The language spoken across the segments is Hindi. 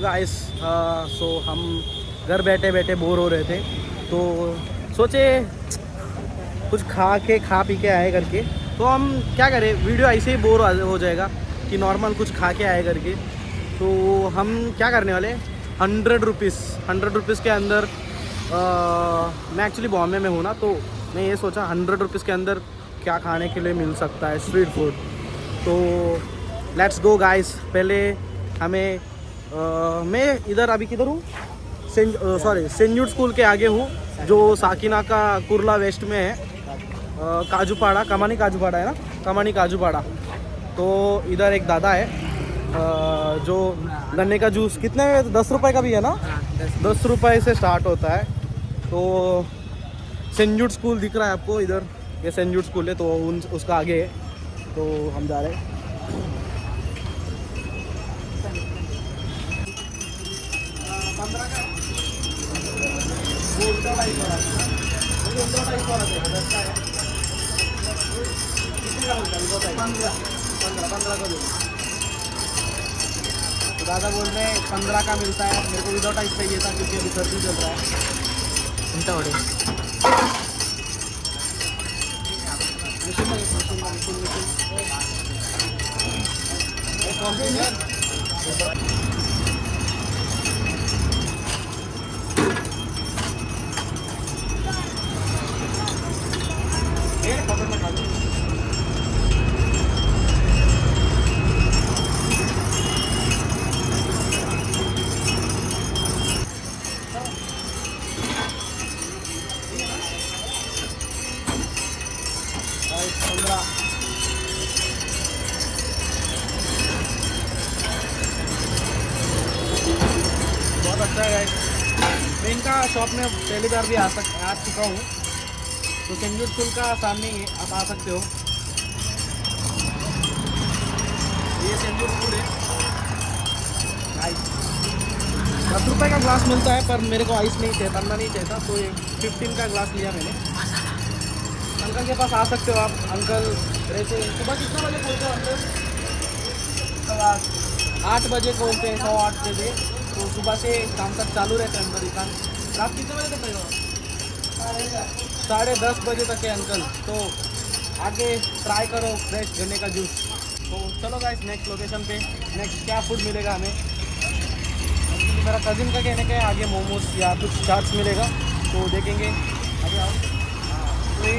गाइस, सो हम घर बैठे बैठे बोर हो रहे थे, तो सोचे कुछ खा पी के आए करके। तो हम क्या करें, वीडियो ऐसे ही बोर हो जाएगा कि नॉर्मल कुछ खा के आए करके। तो हम क्या करने वाले, 100 रुपीज़ के अंदर, मैं एक्चुअली बॉम्बे में हूँ ना, तो मैं ये सोचा 100 रुपीज़ के अंदर क्या खाने के लिए मिल सकता है स्ट्रीट फूड। तो लेट्स गो गाइस। पहले हमें मैं इधर अभी किधर हूँ, सेंट जूड स्कूल के आगे हूँ, जो साकिना का कुर्ला वेस्ट में है। काजूपाड़ा, कमानी काजूपाड़ा है ना, कमानी काजूपाड़ा। तो इधर एक दादा है, जो गन्ने का जूस कितने में, 10 रुपये का भी है ना, 10 रुपये से स्टार्ट होता है। तो सेंट जूड स्कूल दिख रहा है आपको इधर, ये सेंट जूड स्कूल है, तो उसका आगे है। तो हम जा रहे हैं। तो दादा बोल रहे हैं 15 का मिलता है, मेरे को विदाउट आइस चाहिए था क्योंकि अभी सर्दी चल रहा है। बहुत अच्छा है। मैं इनका शॉप में पहली बार भी आ चुका हूँ। तो सेंट जूड स्कूल का सामने ही आप आ सकते हो। ये सेंट जूड स्कूल है। 10 रुपये का ग्लास मिलता है, पर मेरे को आइस नहीं चाहिए, ठंडा नहीं चाहिए था, तो ये 15 का ग्लास लिया मैंने। अंकल के पास आ सकते हो आप। अंकल रहते सुबह कितने बजे खोलते हो अंकल? 8 बजे खोलते हैं, 8:15 बजे। तो सुबह से शाम तक चालू रहते हैं अंकल दुकान। रात कितने बजे तक रहेगा? 10:30 बजे तक है अंकल। तो आगे ट्राई करो फ्रेश गन्ने का जूस। तो चलो गाइस, नेक्स्ट लोकेशन पे नेक्स्ट क्या फूड मिलेगा हमें। मेरा कज़िन का कहने का है आगे मोमोज या कुछ चाट्स मिलेगा, तो देखेंगे। आगे आओ। तो ये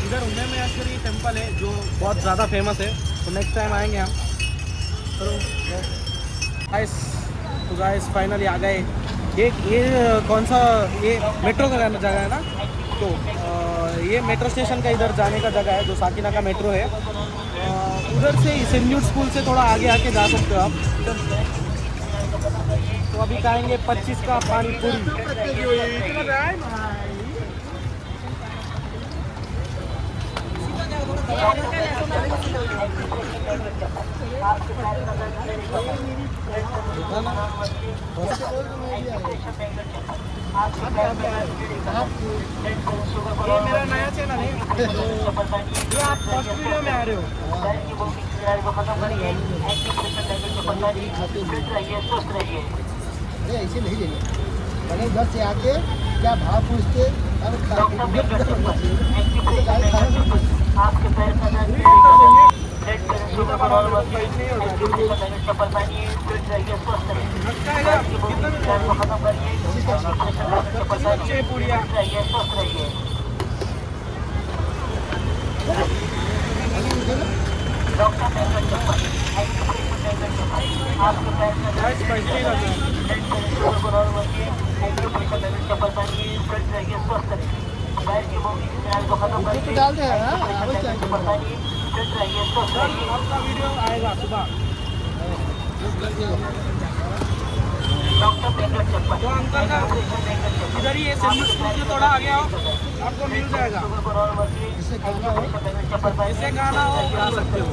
इधर उम्मे महेश्वरी टेम्पल है जो बहुत ज़्यादा फेमस है, तो नेक्स्ट टाइम आएंगे हम। चलो गाइस, तो गाइस फाइनली आ गए। ये कौन सा, ये मेट्रो का जगह है ना, तो ये मेट्रो स्टेशन का इधर जाने का जगह है, जो साकिना का मेट्रो है। उधर से सेंट जूड स्कूल से थोड़ा आगे आके जा सकते हो आप। तो अभी खाएंगे 25 का पानी पूरी। ये मेरा नया चैनल है, ये आप फर्स्ट वीडियो में आ रहे हो। अरे ऐसे नहीं लेंगे, पहले उधर से आके क्या भाव पूछते, तो डालते हैं। आपका वीडियो आएगा सुबह। तो अंकल का इधर ही है, सेंट जूड स्कूल से थोड़ा आगे आओ, आपको मिल जाएगा। इसे गाना हो गा सकते हो।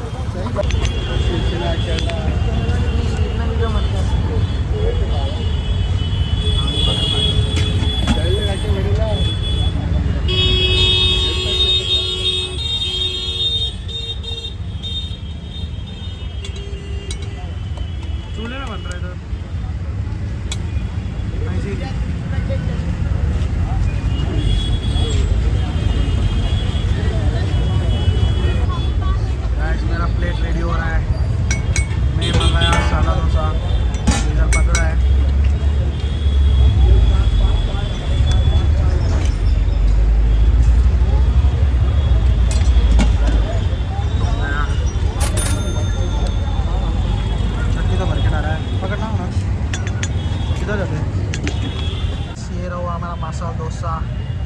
चूल्हे में बन रहा है इधर।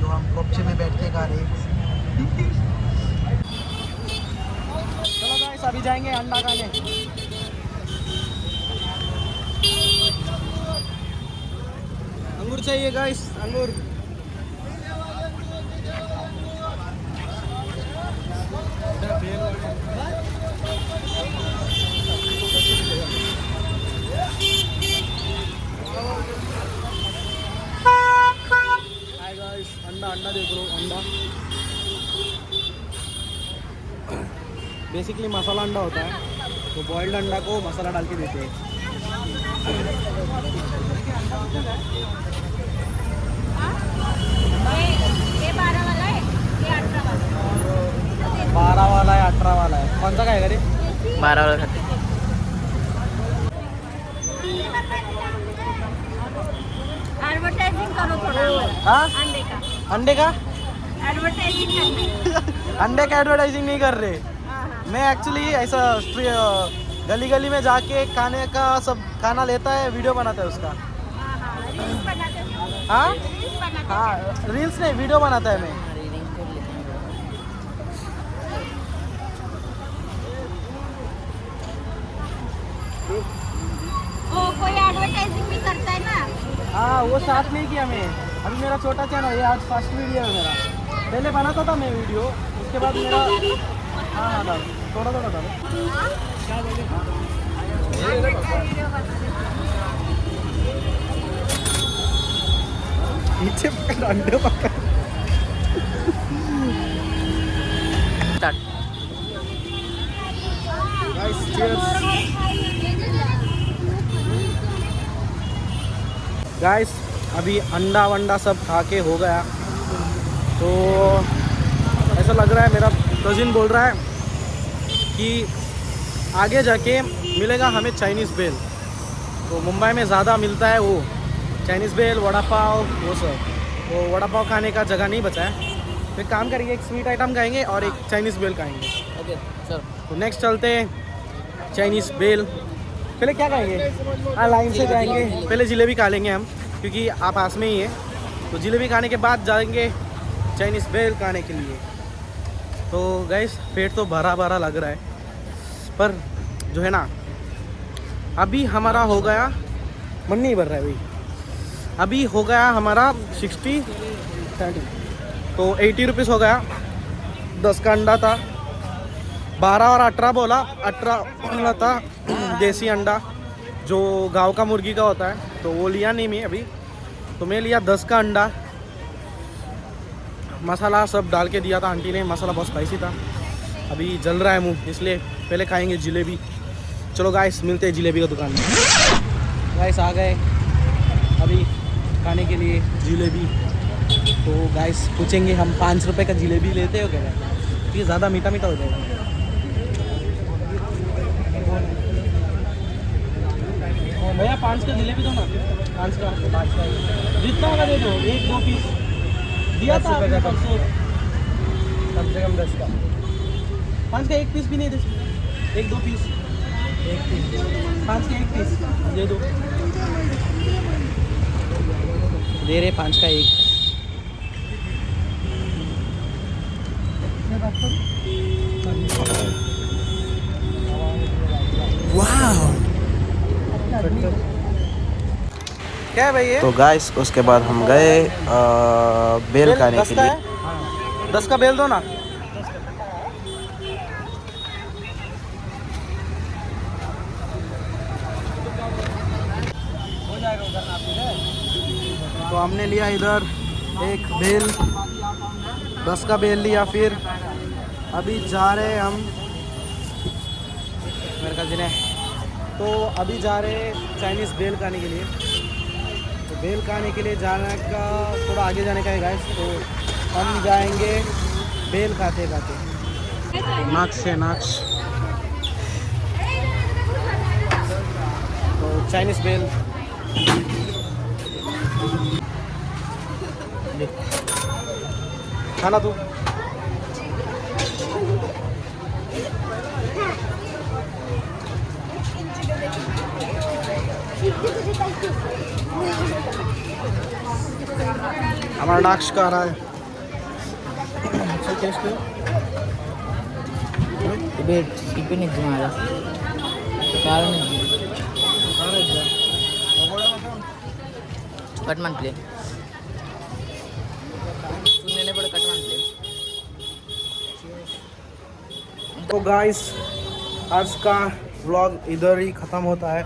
जो हम कॉपचे में बैठ के खा रहे हैं। चलो गाइस अभी जाएंगे अंडा खाने। अंगूर चाहिए गाइस, अंगूर। हाय गाइस, अंडा अंडा देख लो, अंडा बेसिकली मसाला अंडा होता है, तो बॉइल्ड अंडा को मसाला डाल के देते हैं। ये 12 वाला है, ये 18 वाला 12 वाला है, 18 वाला है, कौन सा खाएगा रे? 12 वाला खाते। एडवर्टाइजिंग करो थोड़ा हाँ अंडे का, अंडे का एडवर्टाइजिंग करना अंडे का एडवर्टाइजिंग नहीं कर रहे। हाँ हाँ मैं एक्चुअली ऐसा गली गली में जाके खाने का सब खाना लेता है, वीडियो बनाता है उसका। हाँ हाँ रील्स बनाते हो, हाँ रील्स बनाते हो। हाँ, रील्स नहीं, वीडियो बनाता है मैं। ओ कोई एडवर्टाइजिंग भी करता है ना। हाँ वो साथ नहीं किया मैं, अभी मेरा छोटा चैनल है, आज फर्स्ट वीडियो है मेरा। पहले बनाता था मैं वीडियो, उसके बाद मेरा हाँ हाँ डाल, थोड़ा थोड़ा डाल। नीचे पकड़, अंडे पकड़। स्टार्ट। Guys cheers. गाइस अभी अंडा वंडा सब खा के हो गया, तो ऐसा लग रहा है, मेरा कज़िन बोल रहा है कि आगे जाके मिलेगा हमें चाइनीज़ भेल। तो मुंबई में ज़्यादा मिलता है वो चाइनीज़ भेल, वड़ा पाव, वो सब। तो वड़ा पाव खाने का जगह नहीं बचा है, तो एक काम करेंगे, एक स्वीट आइटम खाएंगे और एक चाइनीज़ भेल खाएंगे। Okay sir. तो नेक्स्ट चलते हैं चाइनीज़ भेल। पहले क्या खाएंगे? हाँ लाइन से जाएंगे, पहले जलेबी खा लेंगे हम, क्योंकि आप पास में ही है। तो जलेबी खाने के बाद जाएंगे चाइनीज़ भेल खाने के लिए। तो गाइस पेट तो भरा भरा लग रहा है, पर जो है ना, अभी हमारा हो गया, मन नहीं भर रहा है भाई, अभी हो गया हमारा 60 70, तो 80 रुपीज़ हो गया। 10 का अंडा था, 12 और 18 बोला, 18 वाला था देसी अंडा जो गांव का मुर्गी का होता है, तो वो लिया नहीं मैं अभी। तो मैं लिया 10 का अंडा, मसाला सब डाल के दिया था आंटी ने, मसाला बहुत स्पाइसी था। अभी जल रहा है मुंह, इसलिए पहले खाएंगे जलेबी। चलो गाइस मिलते हैं जलेबी का दुकान में। गाइस आ गए अभी खाने के लिए जलेबी। तो गाइस पूछेंगे हम 5 रुपए का जलेबी लेते हो क्या? ये ज़्यादा मीठा मीठा हो जाएगा। भैया 5 का जलेबी दो ना, 5 का जितना होगा दे दो, 1-2 पीस दिया था आपने परसों। कम से कम 10 का, 5 का 1 पीस भी नहीं दे सकते, 1-2 पीस, 1 पीस 5 का 1 पीस दे दो, दे रहे 5 का 1। क्या है भाई ये? तो गाइस उसके बाद हम गए बेल खाने 10 के का लिए। है? 10 का बेल दो ना। तो हमने लिया इधर एक बेल, 10 का बेल लिया, फिर अभी जा रहे हम, मेरे कजिन है, तो अभी जा रहे चाइनीज़ बेल खाने के लिए। तो बेल खाने के लिए जाने का थोड़ा आगे जाने का है गाइस, तो हम जाएंगे बेल खाते खाते। नाक्स है, नाक्स। तो चाइनीज़ बेल खाना तू। हमारा नाक्ष का आ रहा है अच्छा टेस्ट है टिफिन तुम्हारा कट मान प्ले सुनने ने बड़ा कट मान प्ले तो गाइस आज का व्लॉग इधर ही ख़त्म होता है।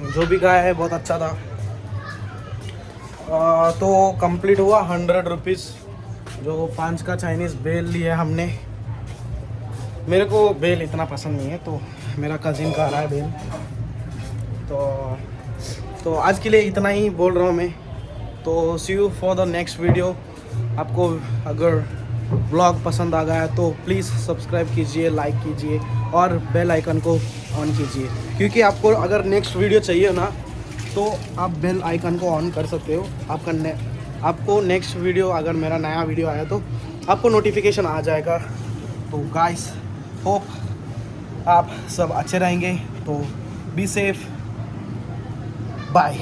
जो भी गाया है बहुत अच्छा था। तो कंप्लीट हुआ 100 रुपीज़ जो 5 का चाइनीज़ बेल लिया हमने। मेरे को बेल इतना पसंद नहीं है तो मेरा कज़िन का आ रहा है बेल। तो आज के लिए इतना ही बोल रहा हूँ मैं। तो see you for the next video. आपको अगर ब्लॉग पसंद आ गया है तो प्लीज़ सब्सक्राइब कीजिए, लाइक कीजिए और बेल आइकन को ऑन कीजिए, क्योंकि आपको अगर नेक्स्ट वीडियो चाहिए ना तो आप बेल आइकन को ऑन कर सकते हो। आपको नेक्स्ट वीडियो अगर मेरा नया वीडियो आया तो आपको नोटिफिकेशन आ जाएगा। तो गाइस होप आप सब अच्छे रहेंगे। तो बी सेफ, बाय।